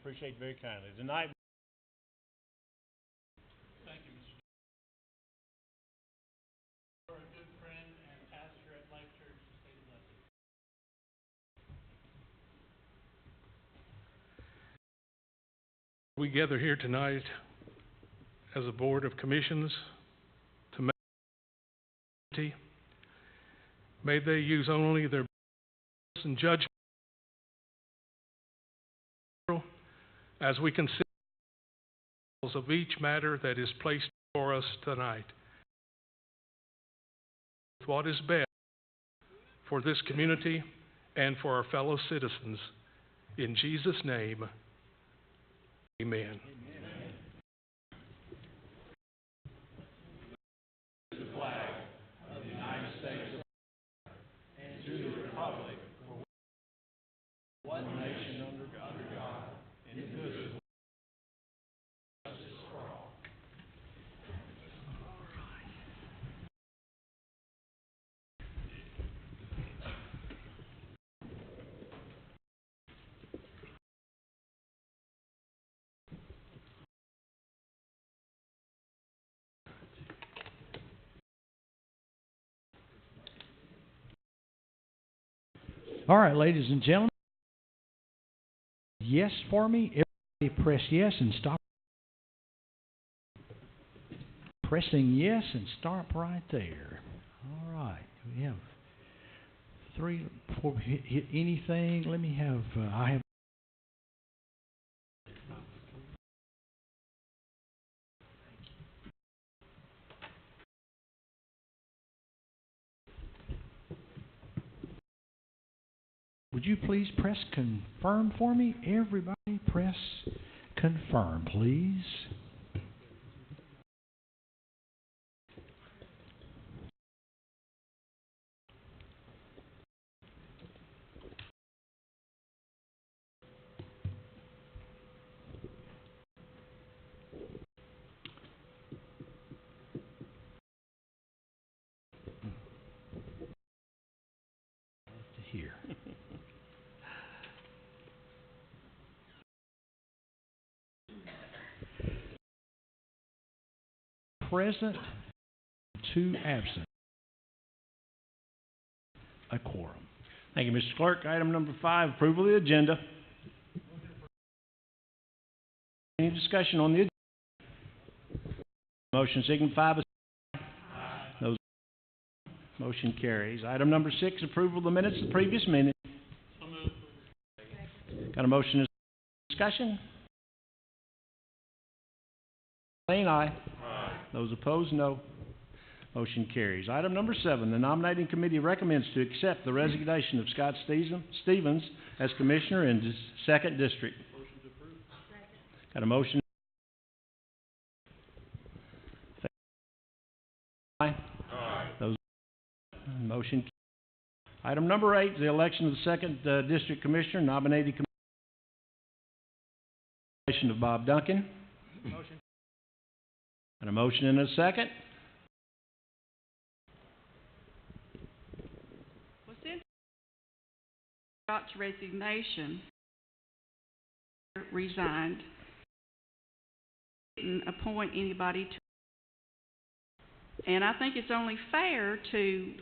Appreciate it very kindly. Tonight, Thank you, Mr. For a good friend and pastor at Life Church in the state of London. We gather here tonight as a board of commissions to make unity. May they use only their and judgment as we consider of each matter that is placed before us tonight. What is best for this community and for our fellow citizens. In Jesus' name, amen. All right, ladies and gentlemen, yes for me. Everybody press yes and stop. Pressing yes and stop right there. All right, we have 3, 4. Hit anything? Let me have. I have. Would you please press confirm for me? Everybody press confirm, please. Here. Present, 2 absent. A quorum. thank you, Mr. Clerk. Item number 5, approval of the agenda. Any discussion on the agenda? Motion signify by aye. Those motion carries. Item number 6, approval of the minutes of the previous meeting. So moved. Got a motion and discussion? Saying aye. Aye. Those opposed, no. Motion carries. Item number 7, the nominating committee recommends to accept the resignation of Scott Stevens as commissioner in the 2nd District. Motion to approve. Got a motion? Aye. Aye. Those motion carries. Item number 8, the election of the 2nd District Commissioner, nominating commission of Bob Duncan. Motion. Got a motion and a second? Well, since Scott's resignation resigned, didn't appoint anybody to, and I think it's only fair to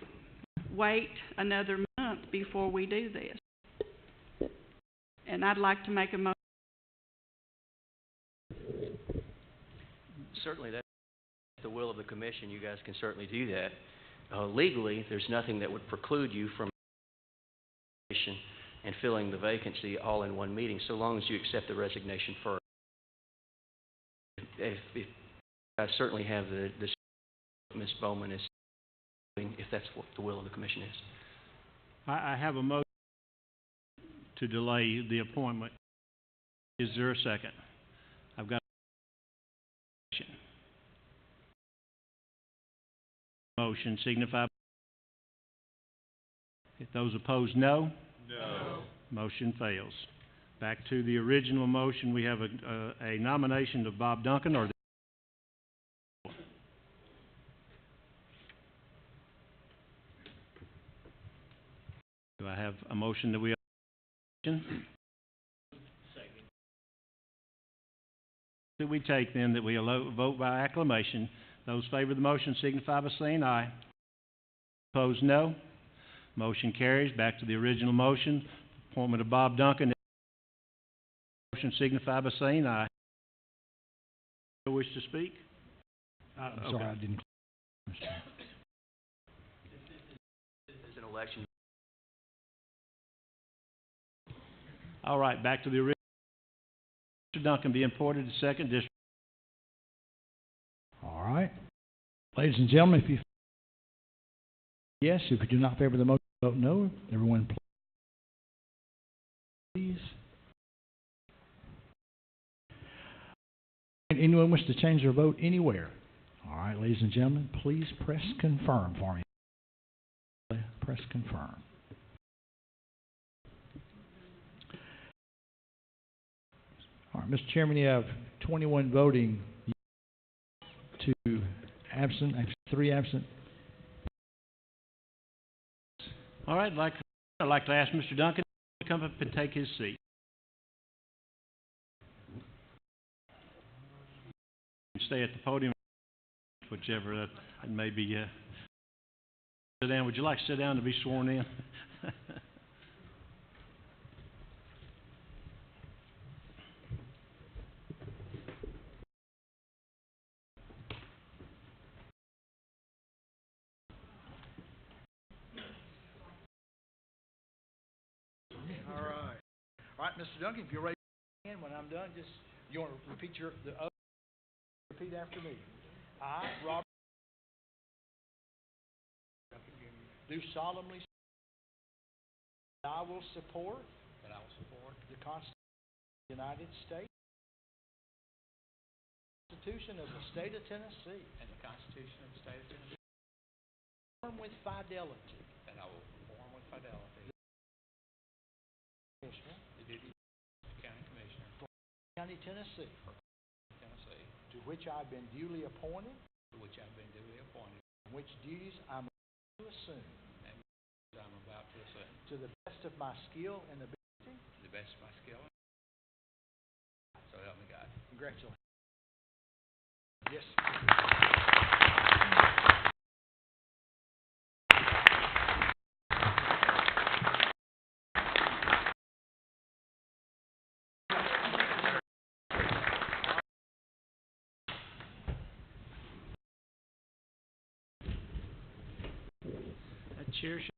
wait another month before we do this. And I'd like to make a motion. Certainly, that's the will of the commission. You guys can certainly do that. Legally, there's nothing that would preclude you from and filling the vacancy all in one meeting, so long as you accept the resignation first. If I certainly have the Ms. Bowman is, if that's what the will of the commission is. I have a motion to delay the appointment. Is there a second? I've got a motion. Signify. If those opposed, no. No. Motion fails. Back to the original motion. We have a nomination of Bob Duncan. Or do I have a motion that we? that we take then that we vote by acclamation. Those favor the motion signify by saying aye. Opposed, no. Motion carries. Back to the original motion. Appointment of Bob Duncan. Motion signify by saying aye. No wish to speak? I'm sorry, I didn't. This is an election. All right, back to the original. Mr. Duncan being appointed to second district. All right. Ladies and gentlemen, if you yes, if you do not favor the motion, vote no. Everyone, please. And anyone wish to change their vote anywhere? All right, ladies and gentlemen, please press confirm for me. Press confirm. All right, Mr. Chairman, you have 21 voting, 2 absent, actually 3 absent. All right, I'd like to ask Mr. Duncan to come up and take his seat. Stay at the podium, whichever that may be. Sit down. Would you like to sit down to be sworn in? All right, Mr. Duncan, if you're raise your hand when I'm done, just you want to repeat the oath. Repeat after me. I, Robert, do solemnly swear that I will support the Constitution of the United States, the Constitution of the State of Tennessee, and the Constitution of the State of Tennessee, perform with fidelity. And I will perform with fidelity. The duty of County Commissioner for County, Tennessee. To which I have been duly appointed. And which duties I'm about to assume. To the best of my skill and ability. So help me God. Congratulations. Yes. That chair should.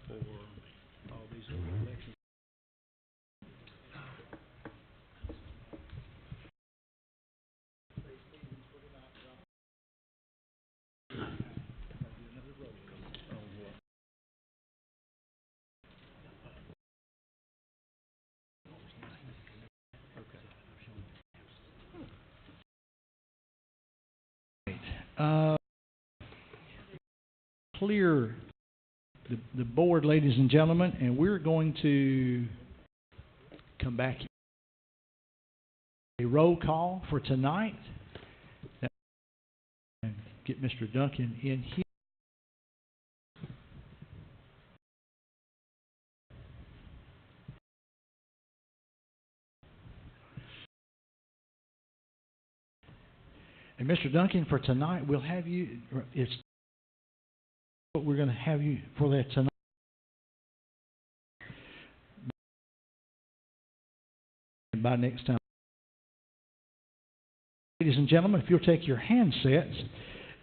For all these other elections. Clear the board, ladies and gentlemen, and we're going to come back. A roll call for tonight. And get Mr. Duncan in here. And Mr. Duncan, for tonight, we'll have you. It's what we're going to have you for that tonight. And by next time, ladies and gentlemen, if you'll take your handsets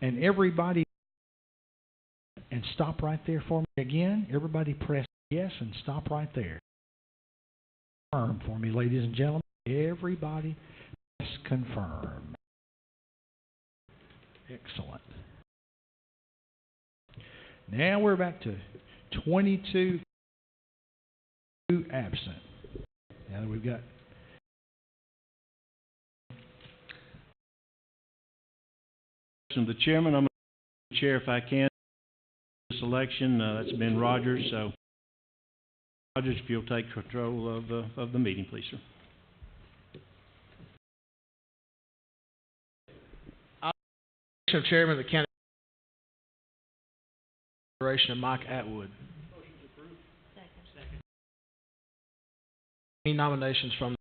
and everybody, and stop right there for me again. Everybody press yes and stop right there. Confirm for me, ladies and gentlemen. Everybody press confirm. Excellent. Now we're back to 22 absent. Now that we've got the chairman, I'm going to chair if I can. This election, that's been Rogers. So, Rogers, if you'll take control of the meeting, please, sir. Chairman of the County Federation of Mike Atwood. Any nominations from?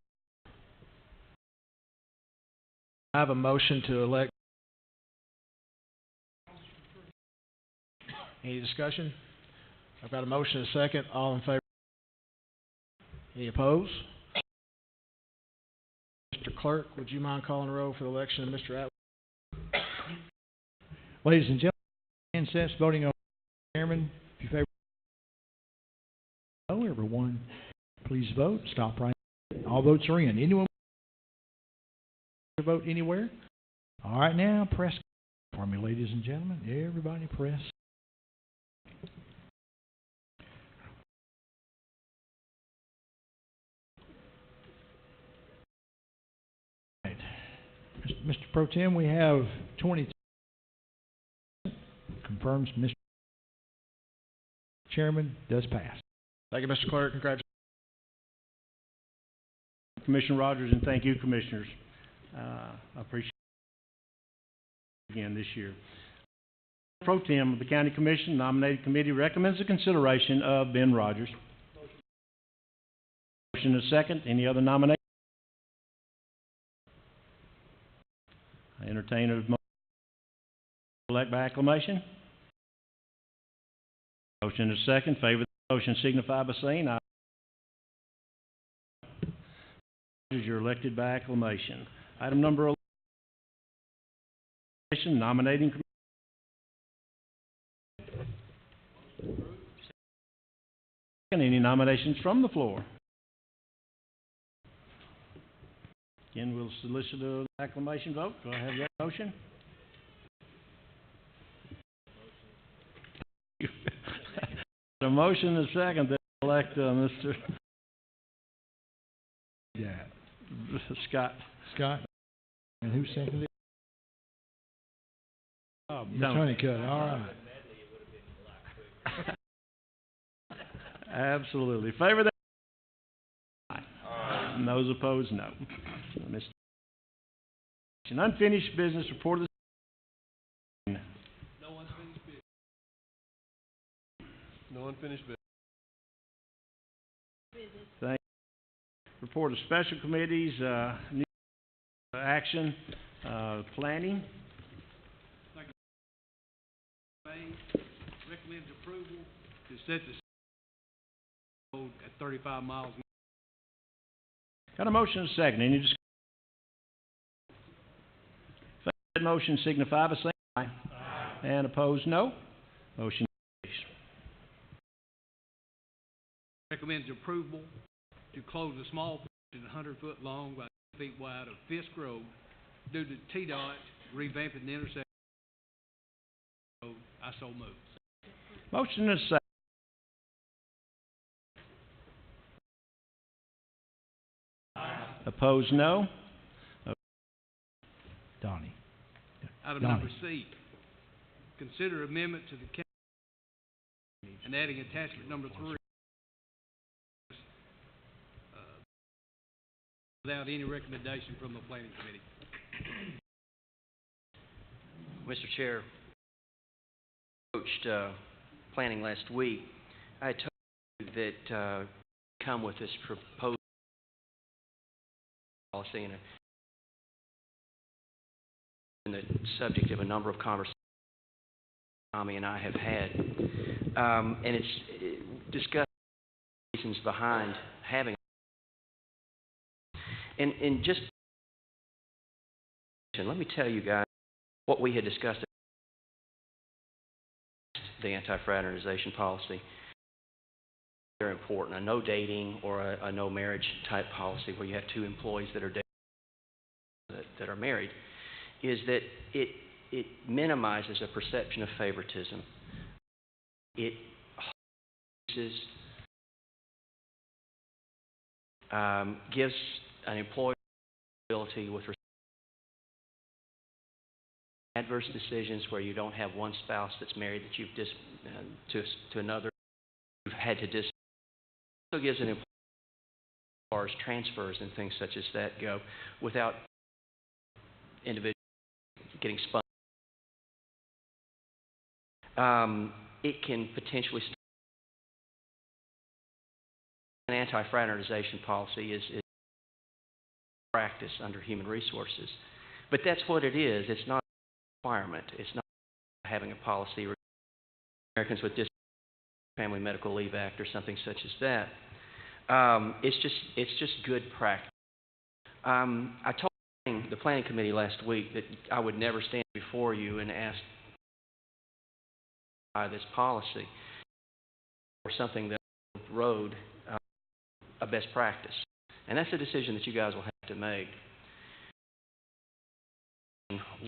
I have a motion to elect. Any discussion? I've got a motion and a second. All in favor? Any opposed? Mr. Clerk, would you mind calling the roll for the election of Mr. Atwood? Ladies and gentlemen, handsets voting on chairman. If you favor, no, everyone, please vote. Stop right. All votes are in. Anyone to vote anywhere? All right, now press for me, ladies and gentlemen. Everybody press. Right. Mr. Pro Tem, we have 22. Confirms Mr. Chairman does pass. Thank you, Mr. Clerk. Congratulations. Commissioner Rogers, and thank you, Commissioners. I appreciate it again this year. Pro Tem of the County Commission nominated committee recommends the consideration of Ben Rogers. Motion is second. Any other nomination? I entertain a motion to elect by acclamation. Motion is second. Favor the motion signify by saying aye. You're elected by acclamation. Item number 11, nominating committee. Any nominations from the floor? Again, we'll solicit an acclamation vote. Do I have that motion? A motion is second to elect Mr. Yeah. Scott. Scott. And who seconded it? Oh, Tony Cut. All right. Absolutely. Favor that? Aye. And those opposed, no. Mr. Unfinished business report of the No unfinished business. No unfinished business. Thank you. Report of special committees, new action, planning. Recommends approval to set the road at 35 miles. Got a motion and a second. Any discussion? Favor that motion signify by saying aye. Aye. And opposed, no. Motion carries. Recommends approval to close a small portion 100-foot long by 10 feet wide of Fisk Road due to TDOT revamping the intersection. I so move. Motion is second. Opposed, no. Donnie. Item number C, consider amendment to the county and adding attachment number 3 without any recommendation from the planning committee. Mr. Chair, approached planning last week. I had told you that come with this proposed policy and the subject of a number of conversations Tommy and I have had, and it's discussed reasons behind having. And just let me tell you guys what we had discussed. The anti-fraternization policy, very important. A no dating or a no marriage type policy where you have two employees that are dating, that are married, is that it minimizes a perception of favoritism. It gives an employer ability with respect to adverse decisions where you don't have one spouse that's married that you've to another you've had to dis. Also gives an employer as far as transfers and things such as that go without individuals getting spun. It can potentially start an anti-fraternization policy is practice under human resources. But that's what it is. It's not a requirement. It's not having a policy regarding Americans with Disabilities, Family Medical Leave Act, or something such as that. It's just good practice. I told the planning committee last week that I would never stand before you and ask this policy or something that road a best practice, and that's a decision that you guys will have to make.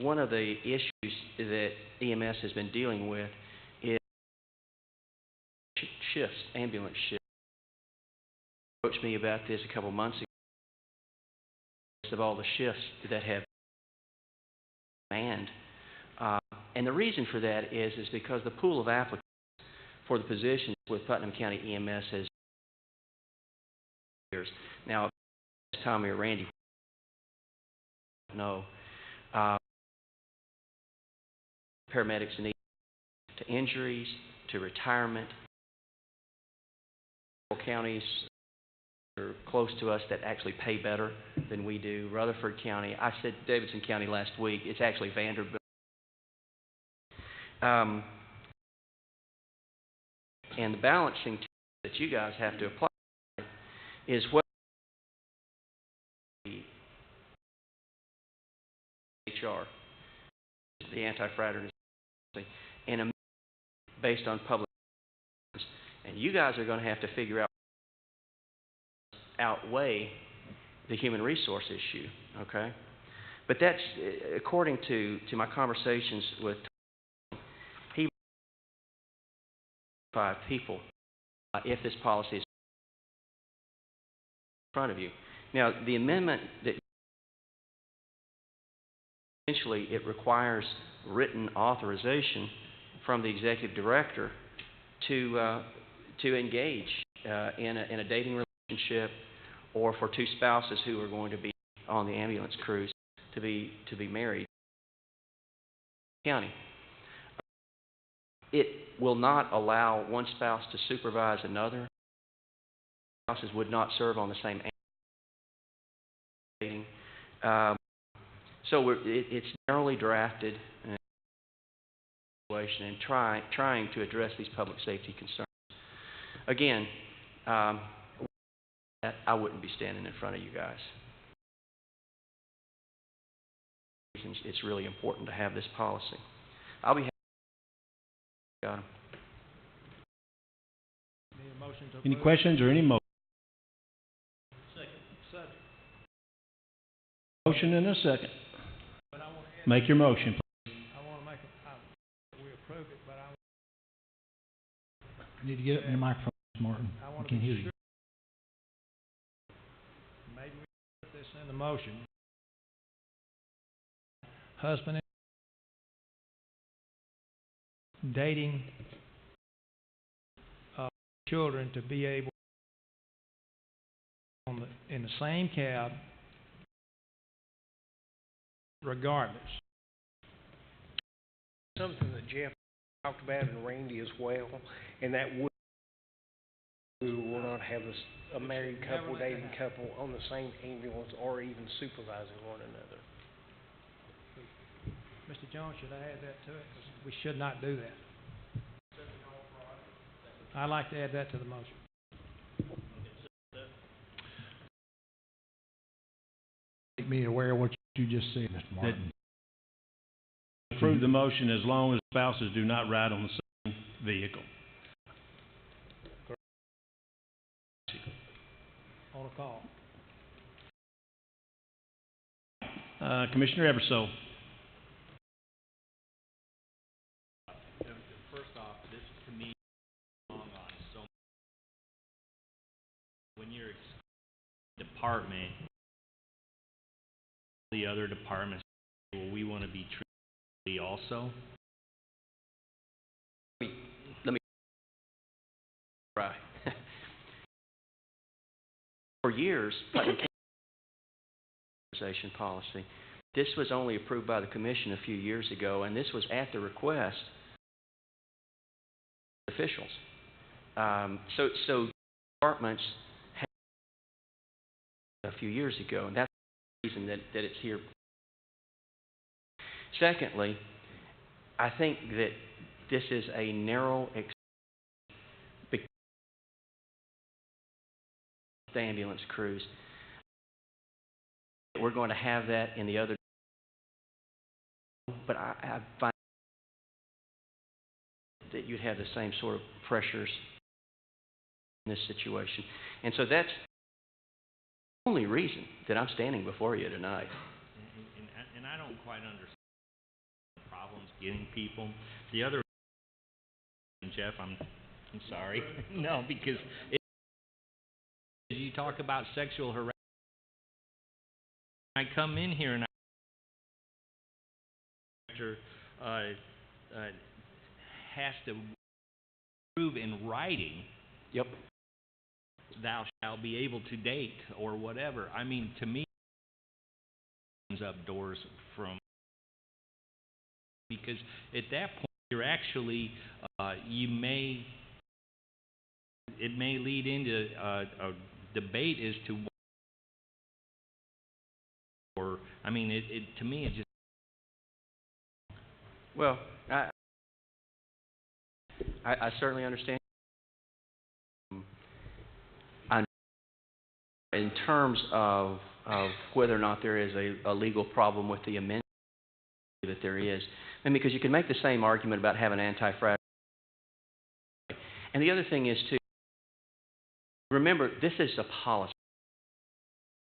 One of the issues that EMS has been dealing with is shifts, ambulance shifts. They approached me about this a couple months ago, of all the shifts that have manned. And the reason for that is because the pool of applicants for the positions with Putnam County EMS has years. Now, Tommy or Randy, no. Paramedics need to injuries, to retirement. Counties are close to us that actually pay better than we do. Rutherford County, I said Davidson County last week, it's actually Vanderbilt. And the balancing that you guys have to apply is what the HR, the anti-fraternization, and based on public, and you guys are going to have to figure out outweigh the human resource issue, okay? But that's according to my conversations with he 5 people if this policy is in front of you. Now, the amendment that essentially it requires written authorization from the executive director to engage in a dating relationship, or for 2 spouses who are going to be on the ambulance crews to be married. County. It will not allow one spouse to supervise another. Spouses would not serve on the same dating. So it's narrowly drafted and trying to address these public safety concerns. Again, I wouldn't be standing in front of you guys. It's really important to have this policy. I'll be happy. Got him. Any questions or any motion? Second. Motion and a second. Make your motion, please. I want to make we approve it, but you need to get up in your microphone, Martin. I can't hear you. Maybe we put this in the motion. Husband and dating children to be able in the same cab regardless. Something that Jeff talked about and Randy as well, and that we will not have a married couple, dating couple on the same ambulance or even supervising one another. Mr. Jones, should I add that to it? 'Cause we should not do that. I'd like to add that to the motion. Make me aware of what you just said, Mr. Martin. Approve the motion as long as spouses do not ride on the same vehicle. On a call. Commissioner Eversole. First off, this to me long on so when you're department, the other departments, well, we want to be treated also. Let me try. For years, Putnam County policy. This was only approved by the commission a few years ago, and this was at the request of officials. So departments have a few years ago, and that's the reason that it's here. Secondly, I think that this is a narrow exception the ambulance crews. We're going to have that in the other, but I find that you'd have the same sort of pressures in this situation. And so that's the only reason that I'm standing before you tonight. And I don't quite understand the problems getting people. The other, Jeff, I'm sorry. No, because you talk about sexual harassment. I come in here and has to prove in writing, Yep. thou shalt be able to date or whatever. I mean, to me, it opens up doors from, because at that point you're actually it may lead into a debate as to, or I mean, to me it just. Well, I certainly understand. In terms of whether or not there is a legal problem with the amendment, that there is, and because you can make the same argument about having anti-fragile. And the other thing is too, remember, this is a policy.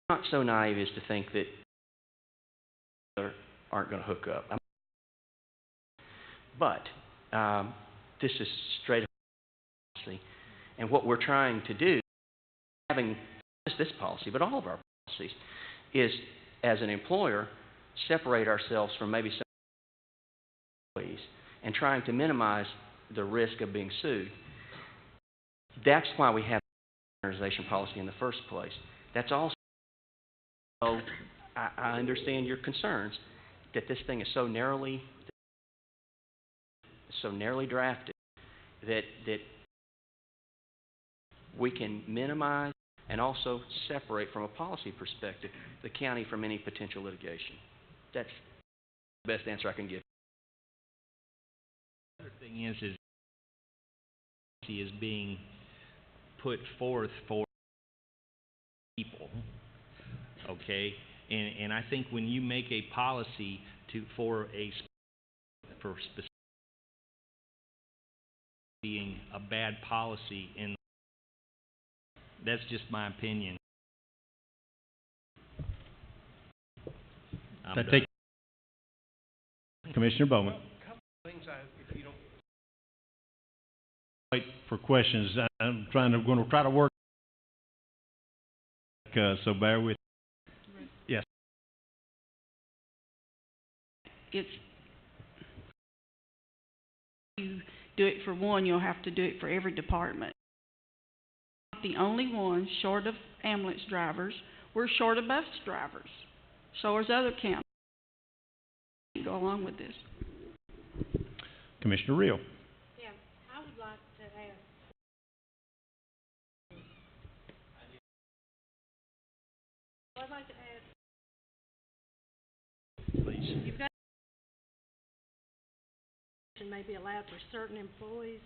I'm not so naive as to think that aren't going to hook up. But this is straight up policy, and what we're trying to do, having not just this policy, but all of our policies, is as an employer, separate ourselves from maybe some employees and trying to minimize the risk of being sued. That's why we have the organization policy in the first place. That's also, I understand your concerns that this thing is so narrowly drafted that we can minimize and also separate from a policy perspective the county from any potential litigation. That's the best answer I can give. The other thing is policy is being put forth for people, okay? And I think when you make a policy for specific being a bad policy, and that's just my opinion. Commissioner Bowman. Things if you don't. Wait for questions. I'm going to try to work. So bear with. Yes. It's, you do it for one, you'll have to do it for every department. The only one short of ambulance drivers, we're short of bus drivers. So is other counties. Go along with this. Commissioner Reel. Yeah, I would like to ask. I'd like to ask. Please. You've got may be allowed for certain employees,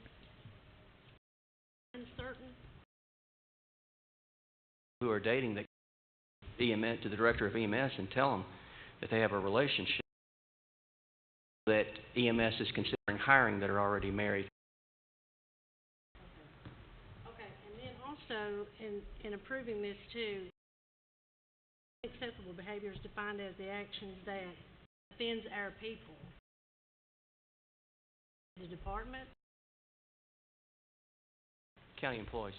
uncertain. Who are dating the EMS to the director of EMS and tell them that they have a relationship that EMS is considering hiring that are already married. Okay, and then also in approving this too, acceptable behavior is defined as the actions that offends our people. The department? County employees.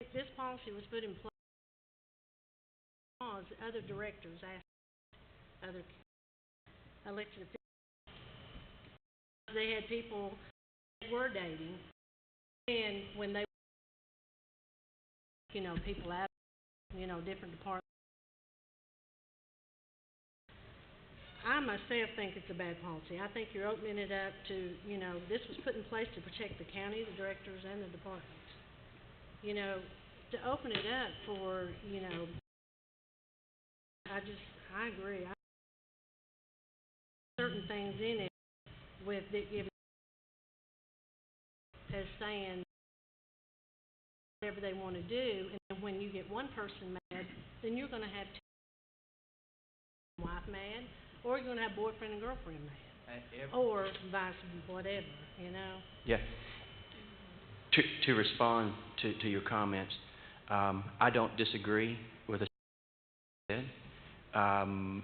If this policy was put in place, other directors asked other elected officials, they had people that were dating, and when they, people out, different departments. I myself think it's a bad policy. I think you're opening it up to, this was put in place to protect the county, the directors, and the departments. to open it up for, I agree. Certain things in it with it giving, as saying whatever they want to do, and then when you get one person mad, then you're going to have wife mad, or you're going to have boyfriend and girlfriend mad, or vice whatever, Yeah. To respond to your comments, I don't disagree with what you said.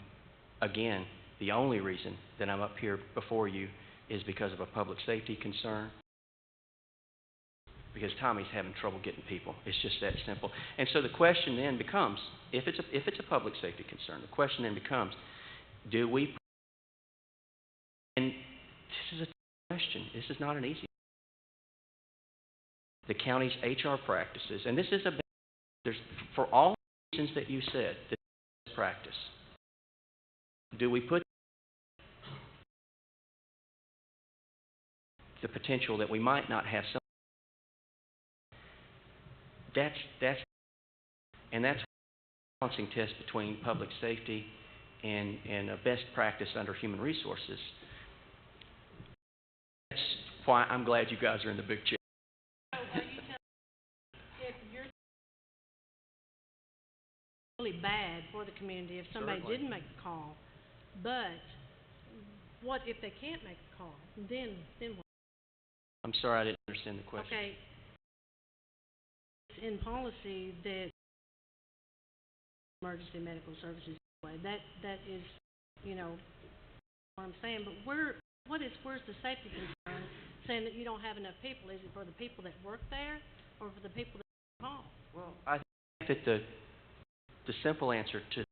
Again, the only reason that I'm up here before you is because of a public safety concern. Because Tommy's having trouble getting people. It's just that simple. And so the question then becomes, if it's a public safety concern, the question then becomes, do we? And this is a question. This is not an easy. The county's HR practices, and this is there's for all the reasons that you said, this is practice. Do we put the potential that we might not have some? That's a balancing test between public safety and a best practice under human resources. That's why I'm glad you guys are in the big chair. if you're really bad for the community if somebody Certainly. didn't make the call, but what if they can't make the call? Then what? I'm sorry, I didn't understand the question. Okay. In policy that emergency medical services that is, what I'm saying, but where's the safety concern saying that you don't have enough people? Is it for the people that work there or for the people that call? Well, I think that the simple answer to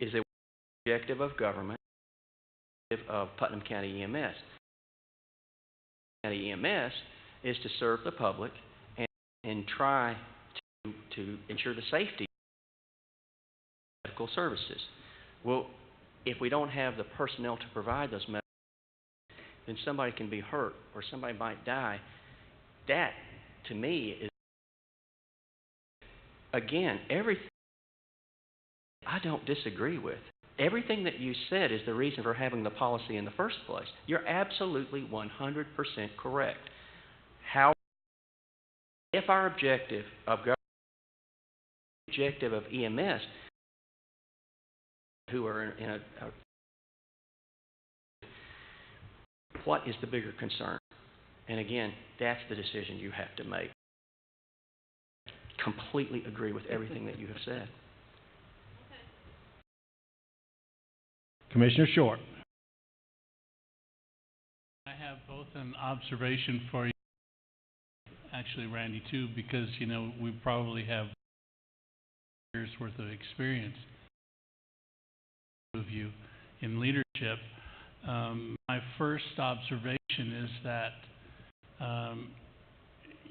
is the objective of government of Putnam County EMS. County EMS is to serve the public and try to ensure the safety of medical services. Well, if we don't have the personnel to provide those medical services, then somebody can be hurt or somebody might die. That, to me, is, again, everything I don't disagree with. Everything that you said is the reason for having the policy in the first place. You're absolutely 100% correct. How, if our objective of government, objective of EMS, who are in a what is the bigger concern? And again, that's the decision you have to make. Completely agree with everything that you have said. Commissioner Short. I have both an observation for you, actually, Randy, too, because, we probably have years' worth of experience of you in leadership. My first observation is that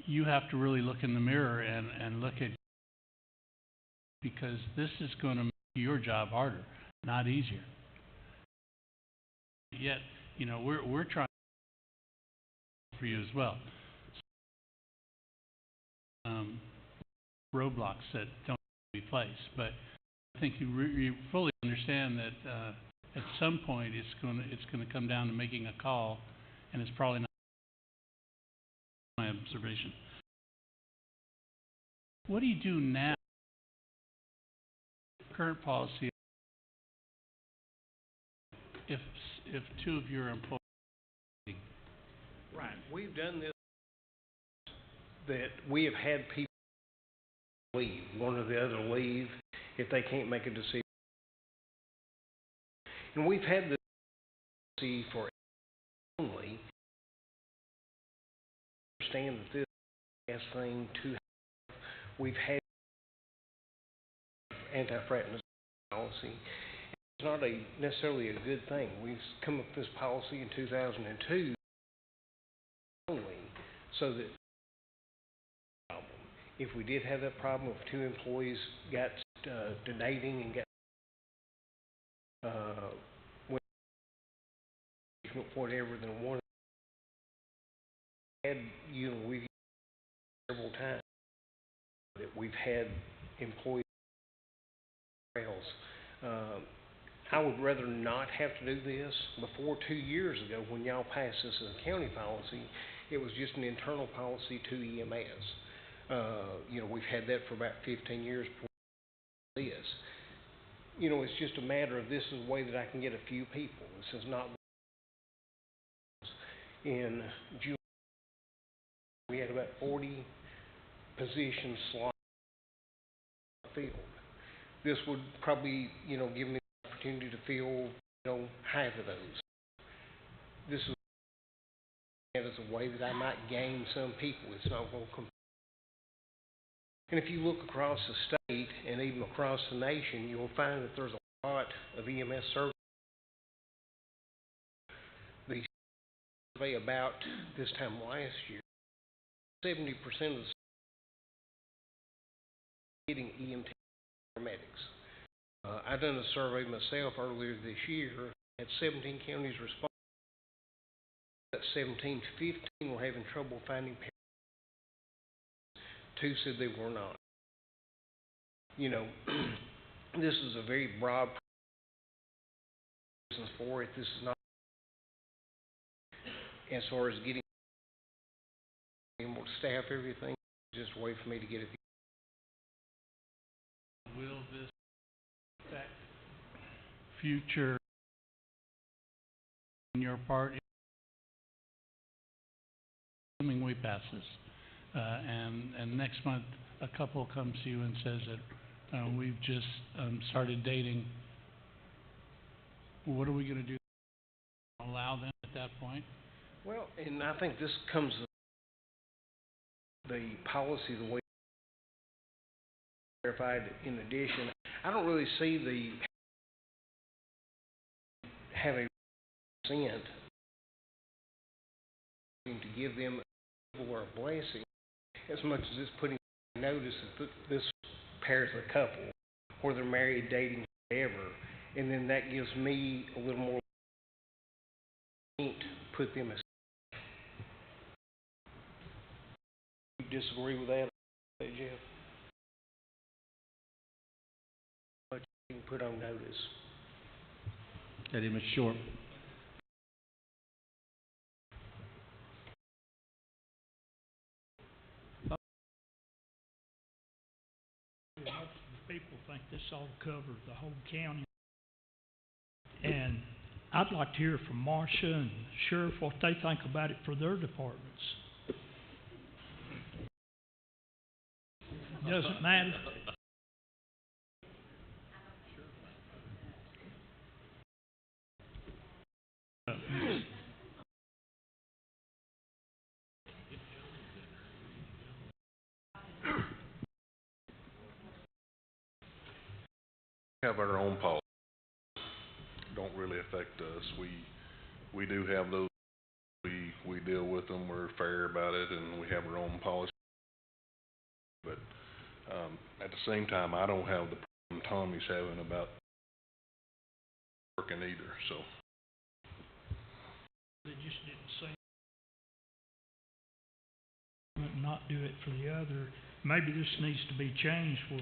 you have to really look in the mirror and look at, because this is going to make your job harder, not easier. Yet, we're trying for you as well. Roadblocks that don't be placed, but I think you fully understand that at some point it's going to come down to making a call, and it's probably not my observation. What do you do now? Current policy, if two of your employees. Right. We've done this, that we have had people leave, one or the other leave, if they can't make a decision. And we've had this policy for only understand that this is the best thing to have. We've had anti-fraternization policy. It's not necessarily a good thing. We've come up with this policy in 2002 only so that if we did have that problem, if two employees got to dating and got whatever, then one had, we several times that we've had employees else. I would rather not have to do this. Before 2 years ago, when y'all passed this as a county policy, it was just an internal policy to EMS. You know, we've had that for about 15 years before this. You know, it's just a matter of this is a way that I can get a few people. This is not in July. We had about 40 positions slotted filled. This would probably, you know, give me the opportunity to fill, you know, half of those. This is as a way that I might gain some people. It's not going to come. And if you look across the state and even across the nation, you will find that there's a lot of EMS service. The survey about this time last year, 70% of the getting EMT paramedics. I done a survey myself earlier this year. Had 17 counties respond. That 17, 15 were having trouble finding paramedics. 2 said they were not. You know, this is a very broad reason for it. This is not as far as getting able to staff everything. It's just a way for me to get it. Will this affect future on your part, assuming we pass this? And next month, a couple comes to you and says that we've just started dating. What are we going to do? Allow them at that point? Well, and I think this comes the policy the way verified. In addition, I don't really see the have a percent to give them or a blessing as much as it's putting notice that this pairs a couple or they're married, dating, whatever, and then that gives me a little more to put them as. You disagree with that, Jeff? But you can put on notice. Eddie, Mr. Short. People think this all covers the whole county. And I'd like to hear from Marcia and Sheriff what they think about it for their departments. Doesn't matter. Have our own policy. Don't really affect us. We do have those. We deal with them. We're fair about it, and we have our own policy. But at the same time, I don't have the problem Tommy's having about working either. So They just didn't say not do it for the other. Maybe this needs to be changed where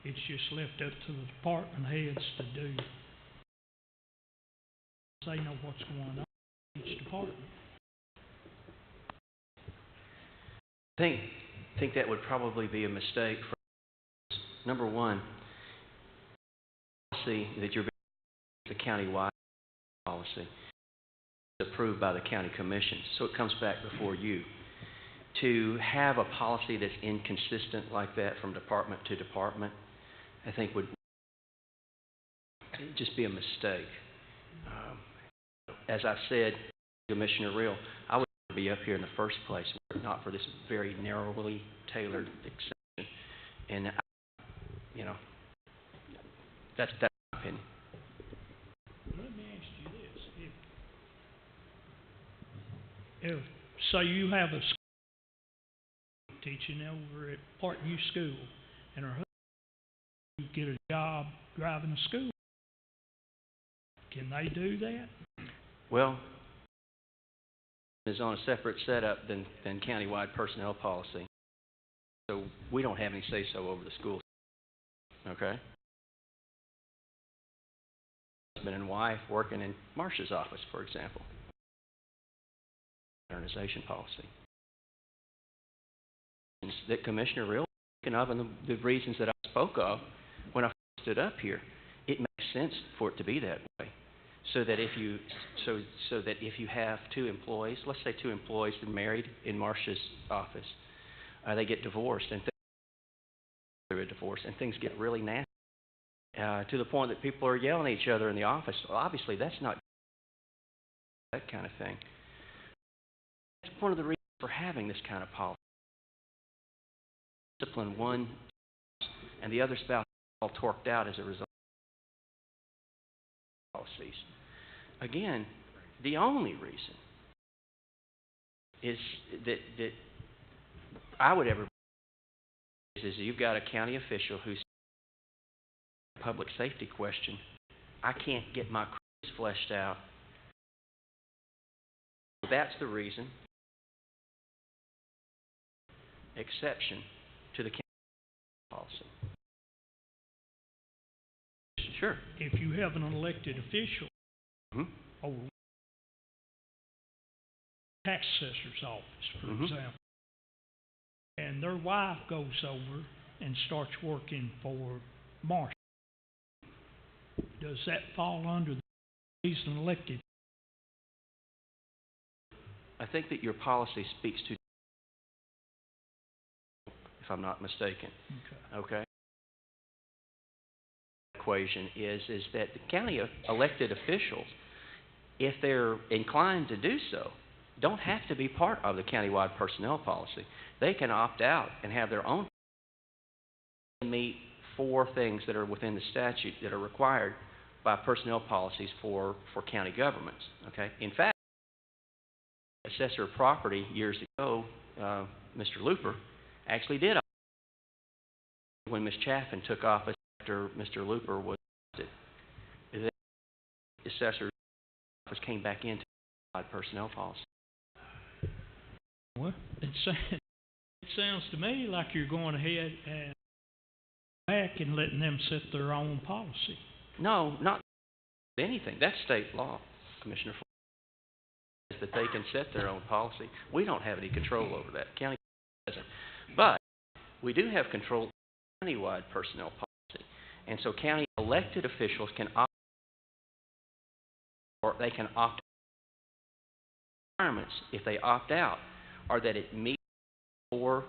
it's just left up to the department heads to do. They know what's going on in each department. I think that would probably be a mistake. Number one, policy that you're the county-wide policy approved by the county commission, so it comes back before you. To have a policy that's inconsistent like that from department to department, I think would just be a mistake. As I said, Commissioner Real, I would be up here in the first place, were it not for this very narrowly tailored exception. And, you know, that's my opinion. Let me ask you this. If say you have a school teaching over at Parkview School, and her husband get a job driving a school, can they do that? Well, is on a separate setup than countywide personnel policy. So we don't have any say-so over the school, okay? Husband and wife working in Marcia's office, for example. Modernization policy. That Commissioner Real speaking of, and the reasons that I spoke of when I stood up here, it makes sense for it to be that way. So that if you have two employees, let's say two employees that are married in Marcia's office, they get divorced and things get really nasty to the point that people are yelling at each other in the office. Well, obviously, that's not that kind of thing. That's one of the reasons for having this kind of policy. Discipline one and the other spouse all torqued out as a result of policies. Again, the only reason is that I would ever is you've got a county official who's a public safety question. I can't get my crews fleshed out. That's the reason. Exception to the county policy. Sure. If you have an elected official over tax assessor's office, for example, and their wife goes over and starts working for Marcia, does that fall under the he's an elected? I think that your policy speaks to, if I'm not mistaken. Okay. Equation is that the county elected officials, if they're inclined to do so, don't have to be part of the countywide personnel policy. They can opt out and have their own and meet 4 things that are within the statute that are required by personnel policies for county governments. Okay. In fact, assessor of property years ago, Mr. Looper, actually did when Ms. Chaffin took office after Mr. Looper was elected. The assessor's office came back into personnel policy. Well, it sounds to me like you're going ahead and back and letting them set their own policy. No, not anything. That's state law, Commissioner. Is that they can set their own policy. We don't have any control over that. County doesn't. But we do have control over countywide personnel policy. And so county elected officials can opt, or they can opt requirements if they opt out, or that it meets or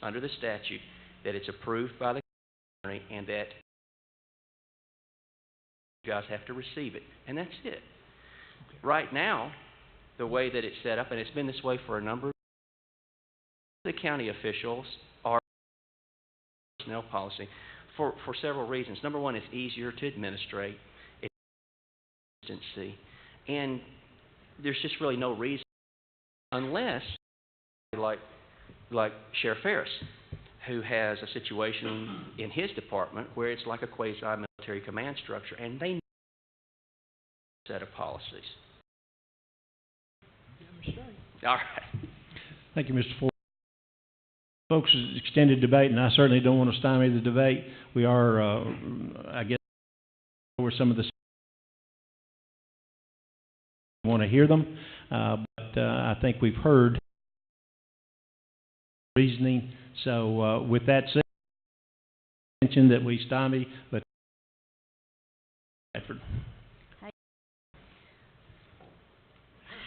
under the statute that it's approved by the county and that you guys have to receive it. And that's it. Okay. Right now, the way that it's set up, and it's been this way for a number of years, the county officials are personnel policy for several reasons. Number one, it's easier to administrate, it's consistency, and there's just really no reason unless like Sheriff Ferris, who has a situation in his department where it's like a quasi-military command structure, and they need a set of policies. All right. Thank you, Mr. Ford. Folks, it's extended debate, and I certainly don't want to stymie the debate. We are, I guess, over some of the want to hear them, but I think we've heard reasoning. So with that said, mention that we stymie, but Bradford.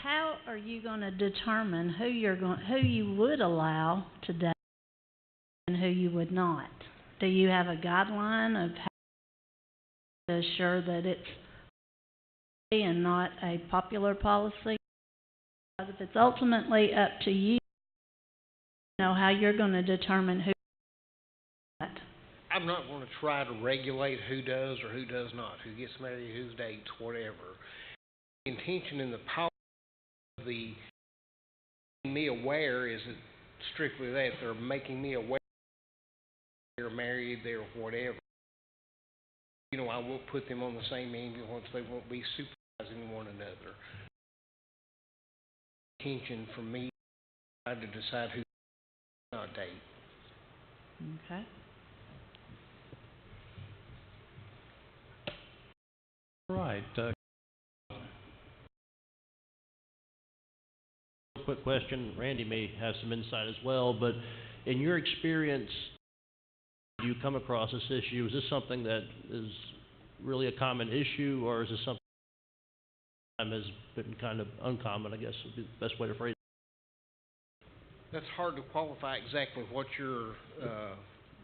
How are you going to determine who you would allow today and who you would not? Do you have a guideline of how to assure that it's and not a popular policy? Because if it's ultimately up to you, know how you're going to determine who. I'm not going to try to regulate who does or who does not, who gets married, who dates, whatever. The intention in the policy of the making me aware is strictly that they're making me aware they're married, they're whatever. You know, I will put them on the same ambulance. They won't be supervising one another. Intention for me to decide who not date. Okay. All right, Quick question, Randy may have some insight as well, but in your experience, you come across this issue, is this something that is really a common issue, or is this something that has been kind of uncommon, I guess would be the best way to phrase it? That's hard to qualify exactly what your,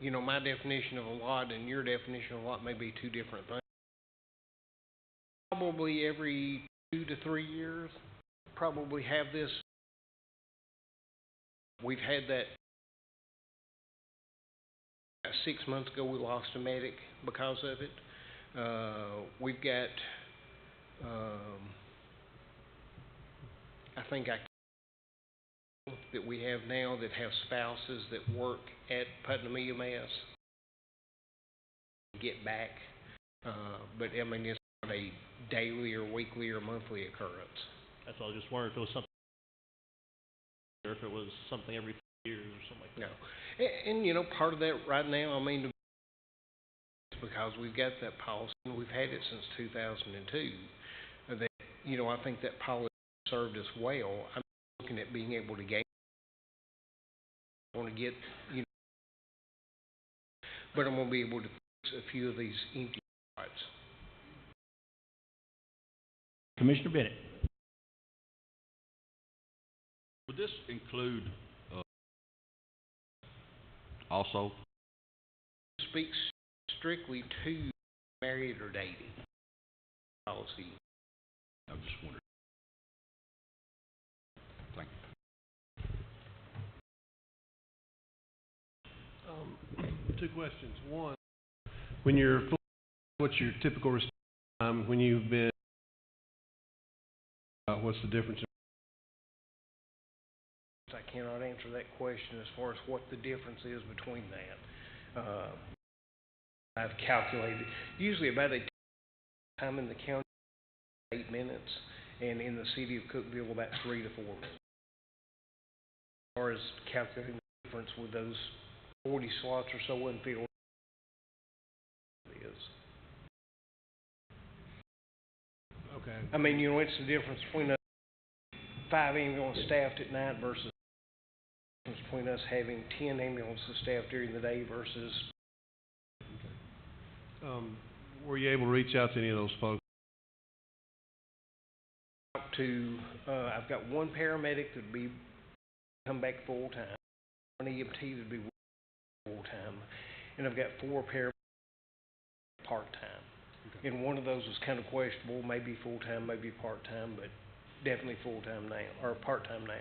my definition of a lot and your definition of a lot may be two different things. Probably every 2 to 3 years, probably have this. We've had that. 6 months ago, we lost a medic because of it. We've got, I think that we have now that have spouses that work at Putnam EMS get back, but I mean it's not a daily or weekly or monthly occurrence. That's all, I just wondered if it was something, or if it was something every 2 years or something like that. No, and part of that right now, I mean, because we've got that policy and we've had it since 2002. That I think that policy served us well. I'm looking at being able to gain. I want to get but I'm going to be able to fix a few of these empty spots. Commissioner Bennett. Would this include, also? Speaks strictly to married or dating policy. I just wondered. Thank you. Two questions. One, when you're full, what's your typical response time when you've been, what's the difference? I cannot answer that question as far as what the difference is between that. I've calculated usually about a time in the county 8 minutes, and in the city of Cookeville about 3 to 4 minutes. As far as calculating the difference with those 40 slots or so unfilled is. Okay. I mean, it's the difference between 5 ambulance staffed at night versus between us having 10 ambulances staffed during the day versus. Were you able to reach out to any of those folks? I've got one paramedic that'd be come back full time, one EMT that'd be full time, and I've got 4 paramedics part time. Okay. And one of those was kind of questionable, maybe full time, maybe part time, but definitely full time now or part time now.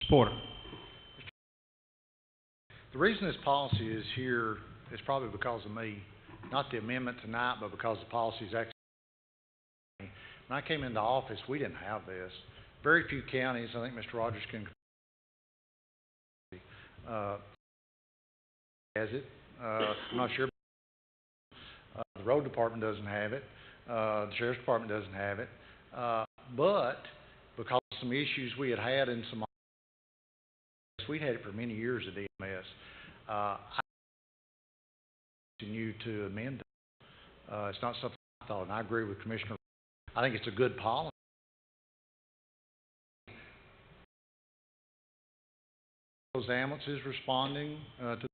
Porter. The reason this policy is here is probably because of me, not the amendment tonight, but because the policy is actually. When I came into office, we didn't have this. Very few counties, I think Mr. Rogers can has it. I'm not sure. The road department doesn't have it. The sheriff's department doesn't have it. But because of some issues we had in some, we'd had it for many years at EMS. I continue to amend it. It's not something I thought, and I agree with Commissioner. I think it's a good policy. Those ambulances responding to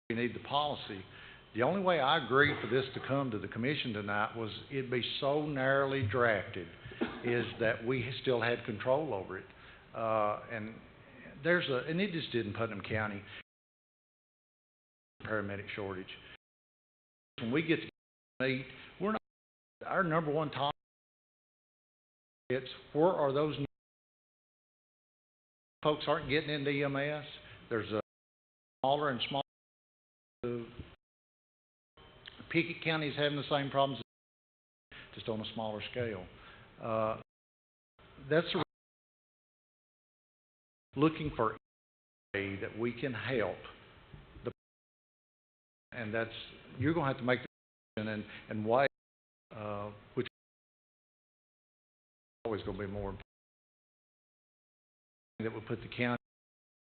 we need the policy. The only way I agreed for this to come to the commission tonight was it'd be so narrowly drafted is that we still had control over it. And it just did in Putnam County, paramedic shortage. When we get to meet, we're not, our number one topic, it's where are those folks aren't getting into EMS. There's a smaller and smaller. Pickett County is having the same problems, just on a smaller scale. That's looking for a way that we can help, and that's you're going to have to make the decision and why, which is always going to be more important. that would put the county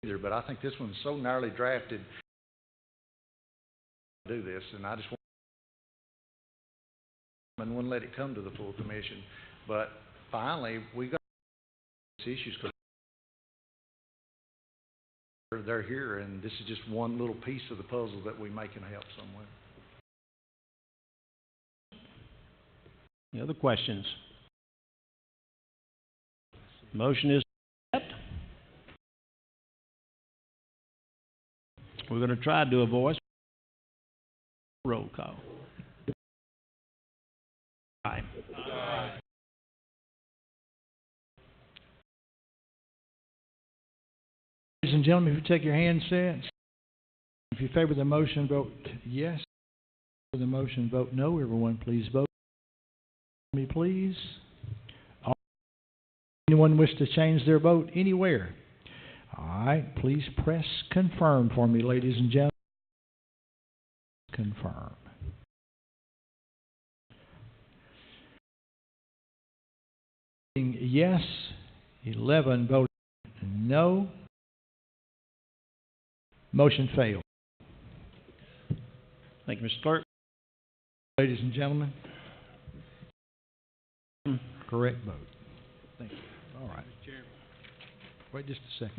either, but I think this one's so narrowly drafted to do this, and I just wouldn't let it come to the full commission. But finally, we got these issues because they're here, and this is just one little piece of the puzzle that we may can help somewhere. Any other questions? Motion is accept. We're going to try to do a voice roll call. Aye. Aye. Ladies and gentlemen, if you take your handsets, if you favor the motion, vote yes. For the motion, vote no. Everyone, please vote. Me, please. Anyone wish to change their vote anywhere? All right, please press confirm for me, ladies and gentlemen. Confirm. Yes, 11 voting no. Motion failed. Thank you, Mr. Clerk. Ladies and gentlemen, correct vote. Thank you. All right. Mr. Chairman. Wait just a second.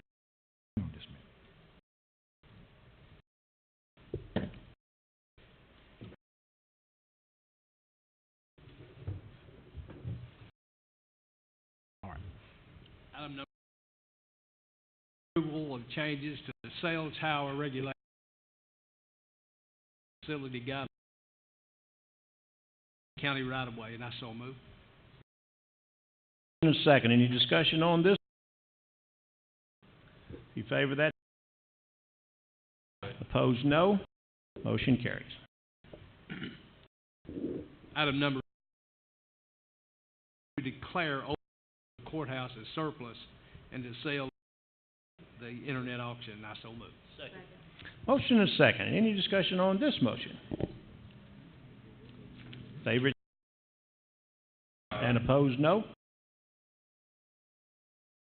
Hang on just a minute. All right. Item number approval of changes to the cell tower regulation facility guidelines county right of way, and I so move. In a second, any discussion on this? You favor that? Opposed, no. Motion carries. Item number to declare open the courthouse as surplus and to sell the internet auction, and I so move. Second. Motion is second. Any discussion on this motion? Favor and opposed, no.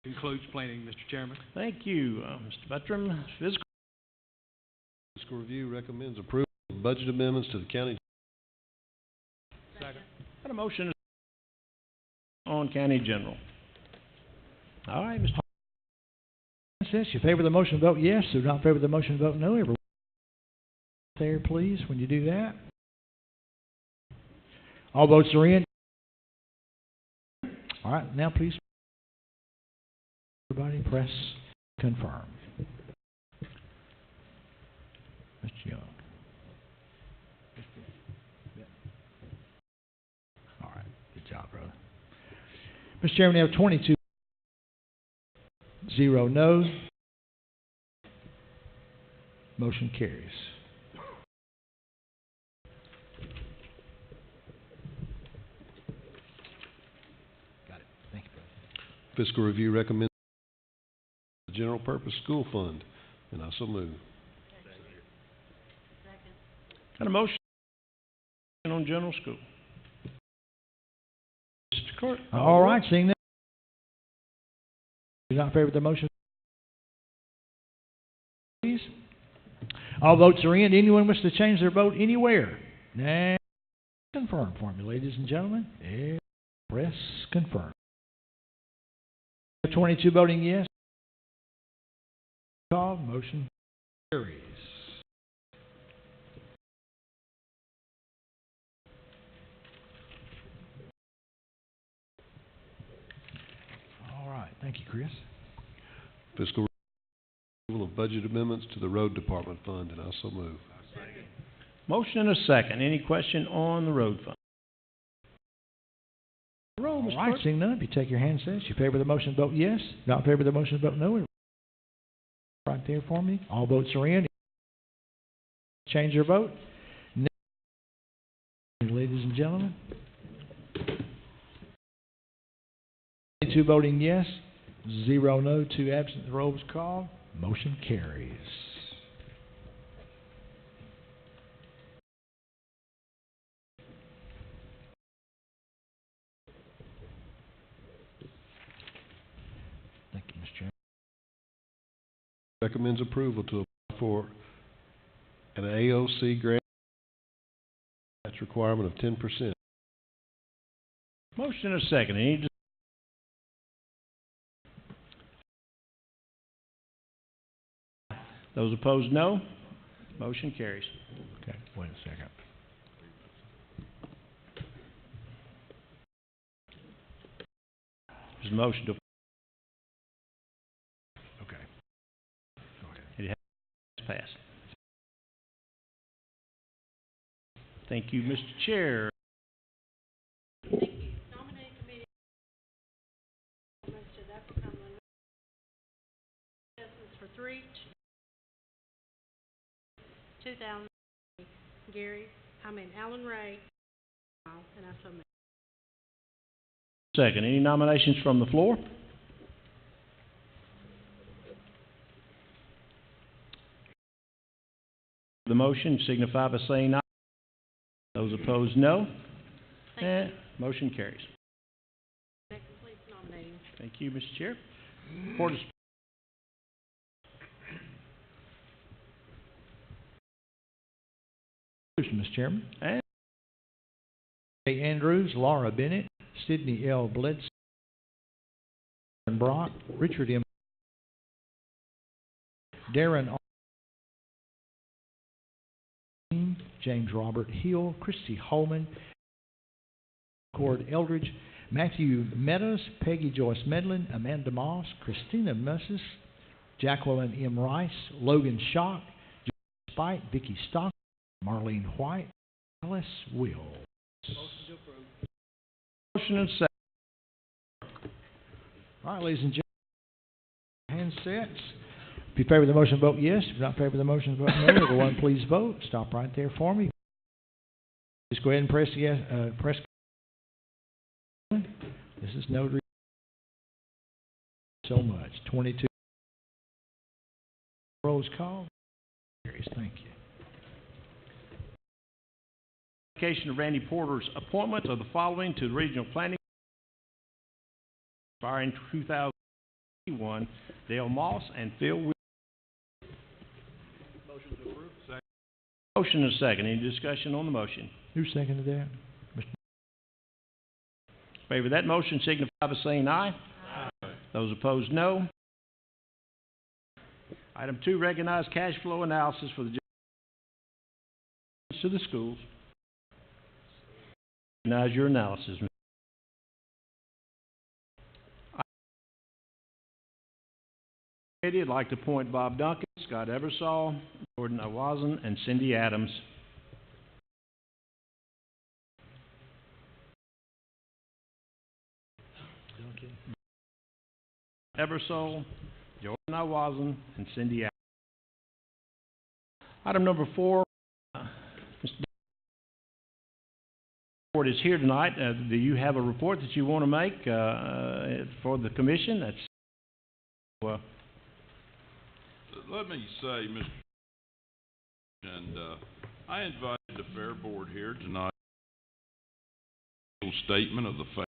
Concludes planning, Mr. Chairman. Thank you, Mr. Buttram. Fiscal. Fiscal Review recommends approval of budget amendments to the county. Second. Got a motion on County General. All right, Mr. Since you favor the motion, vote yes. If not favor the motion, vote no. Everyone there, please, when you do that. All votes are in. All right, now please, everybody press confirm. Mr. Young. All right, good job, brother. Mr. Chairman, we have 22, 0 no's. Motion carries. Got it. Thank you, brother. Fiscal Review recommends the general purpose school fund, and I so move. Got a motion on general school. Mr. Clerk. All right, seeing that. Do not favor the motion, please. All votes are in. Anyone wish to change their vote anywhere? Now, confirm for me, ladies and gentlemen. Yeah. Press confirm. 22 voting yes. Call. Motion carries. All right. Thank you, Chris. Fiscal approval of budget amendments to the road department fund, and I so move. Motion and a second. Any question on the road fund? Roll, Mr. All right, Clerk. seeing none, if you take your handsets, you favor the motion, vote yes. Not favor the motion, vote no. Right there for me. All votes are in. Change your vote. No. Ladies and gentlemen. 2 voting yes, 0 no, 2 absent. The roll was called. Motion carries. Thank you, Mr. Chairman. recommends approval to apply for an AOC grant match requirement of 10%. Motion and a second. Any Those opposed, no. Motion carries. Okay, wait a second. There's a motion to Okay. Go ahead. it has passed. Thank you, Mr. Chair. Thank you. Nominating committee appointments to the Upper Cumberland Citizens for 2000, Alan Ray, and I so moved. Second. Any nominations from the floor? The motion signify by saying aye. Those opposed, no. Thank you. Motion carries. That completes nominating. Thank you, Mr. Chair. Report is Mr. Chairman. and Jay Andrews, Laura Bennett, Sidney L. Bledsoe, Aaron Brock, Richard M. Darren R. James Robert Hill, Christy Holman, Cord Eldridge, Matthew Meadows, Peggy Joyce Medlin, Amanda Moss, Christina Mussis, Jacqueline M. Rice, Logan Schock, Joe Spite, Vicky Stock, Marlene White, Alice Wills. motion and second. All right, ladies and gentlemen, handsets. If you favor the motion, vote yes. If you not favor the motion, vote no. Everyone, please vote. Stop right there for me. Just go ahead and press yes. Press. This is notary. So much. 22. Rolls call. Thank you. Application of Randy Porter's appointment of the following to the Regional Planning expiring 2021, Dale Moss and Phil Williams. Motion to approve. Second. Motion and second. Any discussion on the motion? Who seconded that? Favor that motion signify by saying aye. Aye. Those opposed, no. Item 2, recognize cash flow analysis for the to the schools. Recognize your analysis. I'd like to appoint Bob Duncan, Scott Eversole, Jordan Awazan, and Cindy Adams. Eversole, Jordan Awazan, and Cindy Adams. Item number 4, Mr. Board is here tonight. Do you have a report that you want to make for the commission? That's well. Let me say, Mr. And I invited the Fair Board here tonight. Statement of the fair,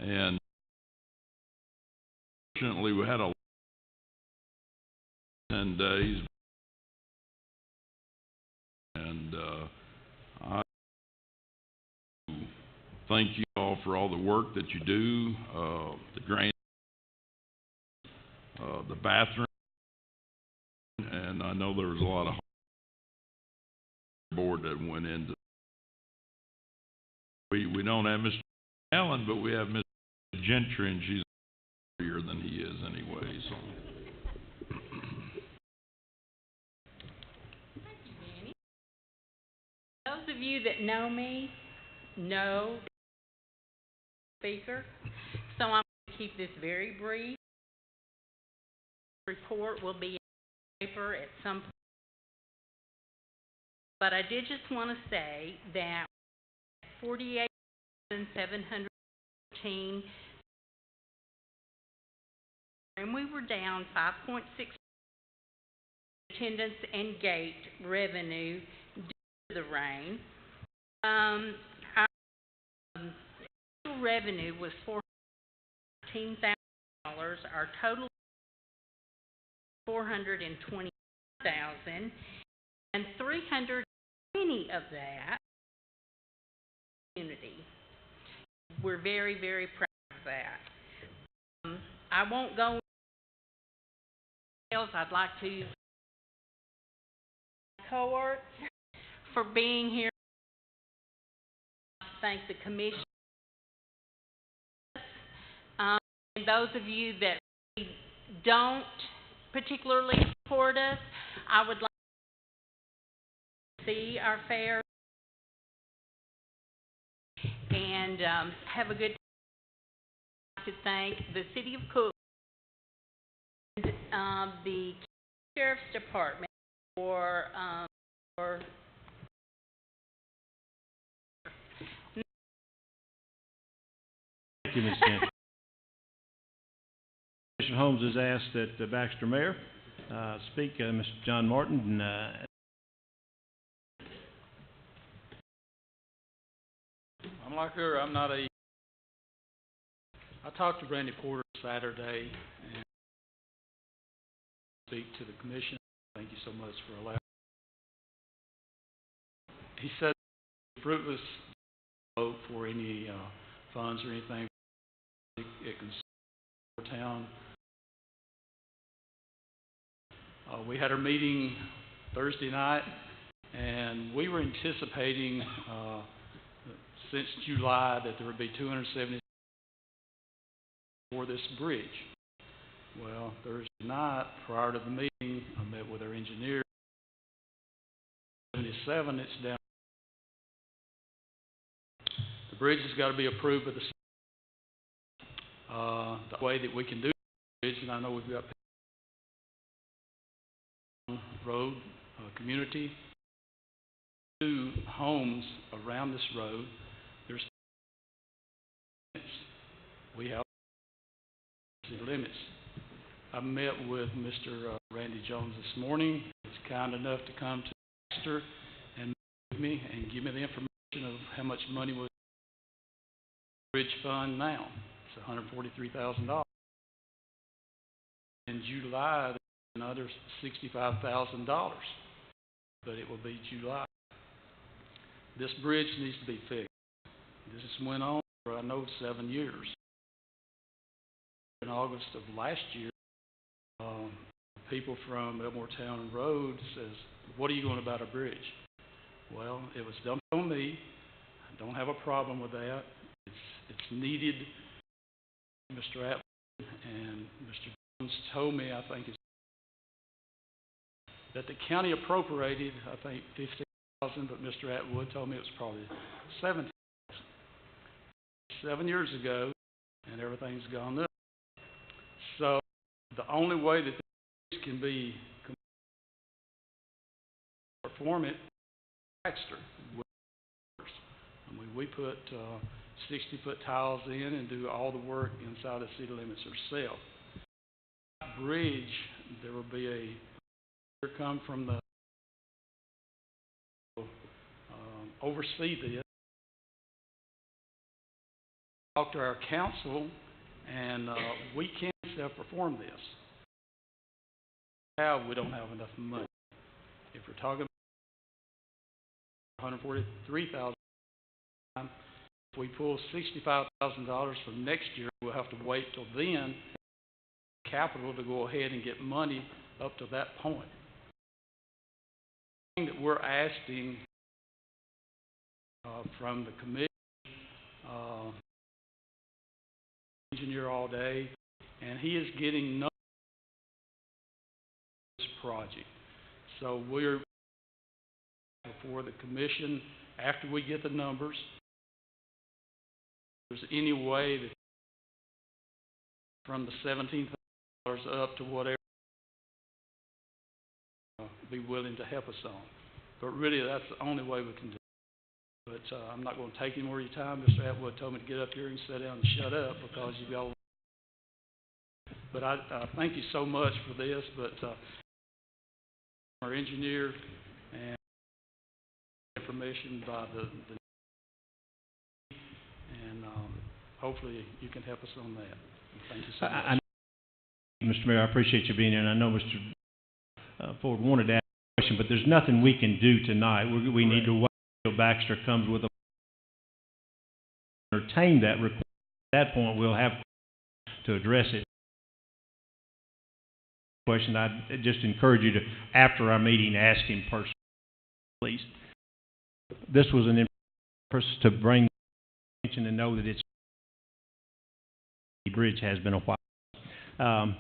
and fortunately we had 10 days, and I thank you all for all the work that you do, the grant, the bathroom, and I know there was a lot of board that went into. We don't have Mr. Allen, but we have Mr. Gentry, and she's bigger than he is anyway, so. Those of you that know me know speaker, so I'm going to keep this very brief. Report will be in the paper at some point. But I did just want to say that 48,714, and we were down 5.6 attendance and gate revenue due to the rain. Our total revenue was $14,000. Our total $420,000, and $320,000 of that community. We're very, very proud of that. I won't go into details. I'd like to cohort for being here. Thank the commission. And those of you that really don't particularly support us, I would like to see our fair and have a good time. I'd like to thank the City of Cook and the Sheriff's Department for Thank you, Ms. Gentry. Commissioner Holmes has asked that the Baxter Mayor speak. Mr. John Martin. I'm like her. I talked to Randy Porter Saturday and speak to the commission. Thank you so much for allowing. He said fruitless vote for any funds or anything. It can support town. We had our meeting Thursday night, and we were anticipating since July that there would be $270 for this bridge. Well, Thursday night, prior to the meeting, I met with our engineer. 77, it's down. The bridge has got to be approved by the city. The way that we can do the bridge, and I know we've got road community, 2 homes around this road. There's we have limits. I met with Mr. Randy Jones this morning. He's kind enough to come to Baxter and meet with me and give me the information of how much money was in the bridge fund now. It's $143,000. In July, there's another $65,000, but it will be July. This bridge needs to be fixed. This has went on for, I know, 7 years. In August of last year, people from Elmore Town Road says, "What are you doing about our bridge?" Well, it was dumped on me. I don't have a problem with that. It's needed. Mr. Atwood and Mr. Jones told me, I think, that the county appropriated, I think, $15,000, but Mr. Atwood told me it was probably $17,000. 7 years ago, and everything's gone up. So the only way that this can be perform it, Baxter. I mean, we put 60-foot tiles in and do all the work inside the city limits ourselves. Bridge, there will be a come from the oversee this. Talk to our council, and we can't self-perform this. Now we don't have enough money. If we're talking about $143,000, if we pull $65,000 from next year, we'll have to wait till then, capital, to go ahead and get money up to that point. The thing that we're asking from the commission, engineer all day, and he is getting no this project. So we're before the commission after we get the numbers. If there's any way that from the $17,000 up to whatever be willing to help us on. But really, that's the only way we can do it. But I'm not going to take any more of your time. Mr. Atwood told me to get up here and sit down and shut up because you've got. But I thank you so much for this. But our engineer and information by the and hopefully you can help us on that. Thank you so much. Mr. Mayor, I appreciate you being here, and I know Mr. Ford wanted to ask a question, but there's nothing we can do tonight. We need to wait until Baxter comes with a entertain that request. At that point, we'll have to address it. Question, I'd just encourage you to, after our meeting, ask him personally, please. This was an purpose to bring attention and know that it's the bridge has been a while. I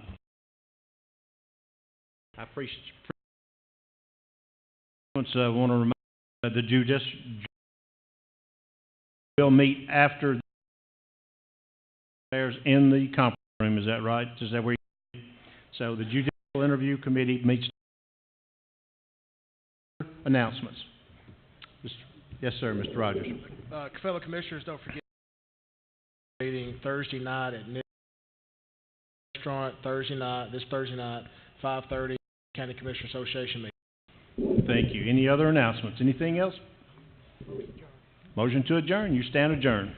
appreciate. Want to remind the judicial will meet after there's in the conference room. Is that right? Is that where? So the judicial interview committee meets. Announcements. Yes, sir, Mr. Rogers. Fellow commissioners, don't forget meeting Thursday night at Nick Restaurant. This Thursday night, 5:30, County Commissioner Association meeting. Thank you. Any other announcements? Anything else? Motion to adjourn. You stand adjourned.